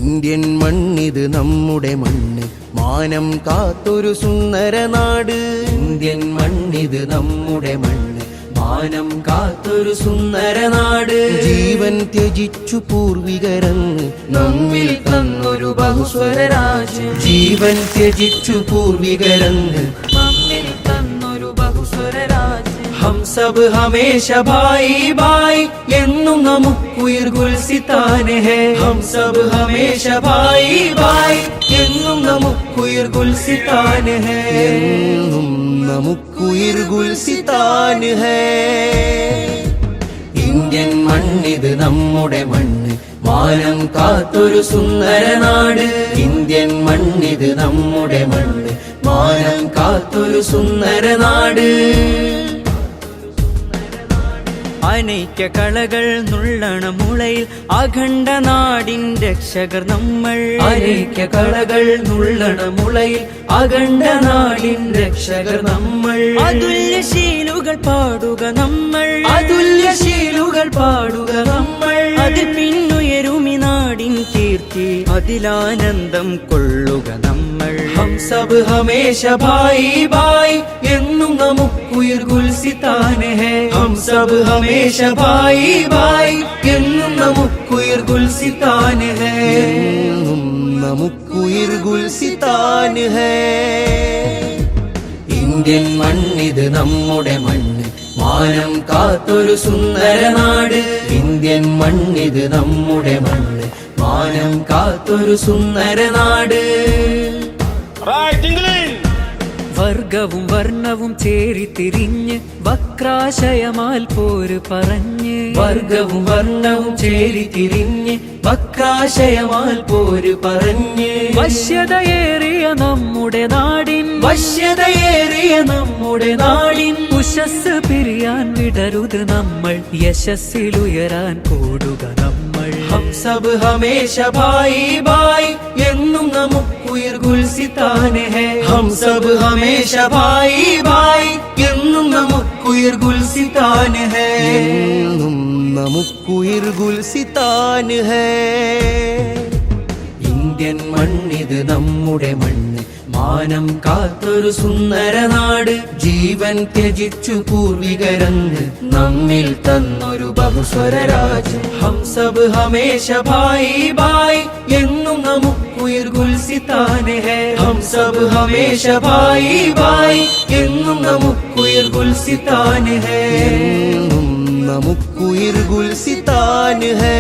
Indian മണ്ണിത് നമ്മുടെ മണ്ണ്, മാനം കാത്തൊരു സുന്ദര നാട്. ഇന്ത്യൻ മണ്ണിത് നമ്മുടെ മണ്ണ്, മാനം കാത്തൊരു സുന്ദര നാട്. ജീവൻ ത്യജിച്ചു പൂർവികരങ്ങ് നമ്മിൽ തന്നൊരു ബഹുസ്വര രാജ്യം. ജീവൻ ത്യജിച്ചു പൂർവികരങ്ങ് നമ്മിൽ തന്നൊരു ബഹുസ്വര രാജ്യം. हम सब हमेशा भाई भाई എന്നും നമുക്കുയിർ ഗുൽസിതാൻ है. हम सब हमेशा भाई भाई എന്നും നമുക്കുയിർ ഗുൽസിതാൻ है. എന്നും നമുക്കുയിർ ഗുൽസിതാൻ है. ഇന്ത്യൻ മണ്ണിത് നമ്മുടെ മണ്ണ്, മാനം കാത്തൊരു സുന്ദര നാട്. ഇന്ത്യൻ മണ്ണിത് നമ്മുടെ മണ്ണ്, മാനം കാത്തൊരു സുന്ദര നാട്. അനൈക്യ കളകൾ നുള്ളണ മുളയിൽ അഖണ്ഡ നാടിൻ രക്ഷകർ നമ്മൾ. അനൈക്യ കളകൾ നുള്ളണ മുളയിൽ അഖണ്ഡ നാടിൻ രക്ഷകർ നമ്മൾ. അതുല്യശീലുകൾ പാടുക നമ്മൾ. അതുല്യശീലുകൾ പാടുക നമ്മൾ. അതിൽ പിന്നുയരുമി നാടിൻ കീർത്തി, അതിലാനന്ദം കൊള്ളുക നമ്മൾ. हम सब हमेशा भाई भाई എന്നും നമുക്കുയിർ ഗുൽസിതാൻ है. हम सब हमेशा भाई भाई എന്നും നമുക്കുയിർ ഗുൽസിതാൻ है. എന്നും നമുക്കുയിർ ഗുൽസിതാൻ है. ഇന്ത്യൻ മണ്ണിത് നമ്മുടെ മണ്ണ്, മാനം കാത്തൊരു സുന്ദര നാട്. ഇന്ത്യൻ മണ്ണിത് നമ്മുടെ മണ്ണ്, മാനം കാത്തൊരു സുന്ദര നാട്. വർഗവും വർണ്ണവും ചേരിത്തിരിഞ്ഞ് വക്രാശയമാൽ പോര് പറഞ്ഞ്. വർഗവും വർണ്ണവും ചേരിതിരിഞ്ഞ് വക്രാശയമാൽ പോര് പറഞ്ഞ്. വശ്യതയേറിയ നമ്മുടെ നാടിൻ, വശ്യതയേറിയ നമ്മുടെ നാടിൻ. ഉഷസ് പിരിയാൻ വിടരുത് നമ്മൾ, യശസ്സിലുയരാൻ കൂടുക നമ്മൾ. हम सब हमेशा भाई भाई എന്നും നമുക്കുയിർ ഗുൽസിതാൻ है. हम सब हमेशा भाई भाई എന്നും നമുക്കുയിർ ഗുൽസിതാൻ है. എന്നും നമുക്കുയിർ ഗുൽസിതാൻ है. ഇന്ത്യൻ മണ്ണിത് നമ്മുടെ മണ്ണ്, മാനം കാത്തൊരു സുന്ദര നാട്. ജീവൻ ത്യജിച്ചു പൂർവികരങ്ങ് നമ്മിൽ തന്നൊരു ബഹുസ്വര രാജ്യം. हम सब हमेशा भाई भाई എന്നും നമുക്കുയിർ ഗുൽസിതാൻ है. हम सब हमेशा भाई भाई എന്നും നമുക്കുയിർ ഗുൽസിതാൻ है. എന്നും നമുക്കുയിർ ഗുൽസിതാൻ है.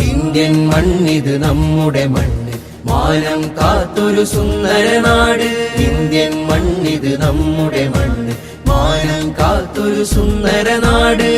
ഇന്ത്യൻ മണ്ണിത് നമ്മുടെ മണ്ണ്, മാനം കാത്തൊരു സുന്ദര നാട്. ഇന്ത്യൻ മണ്ണിത് നമ്മുടെ മണ്ണ്, മാനം കാത്തൊരു സുന്ദര നാട്.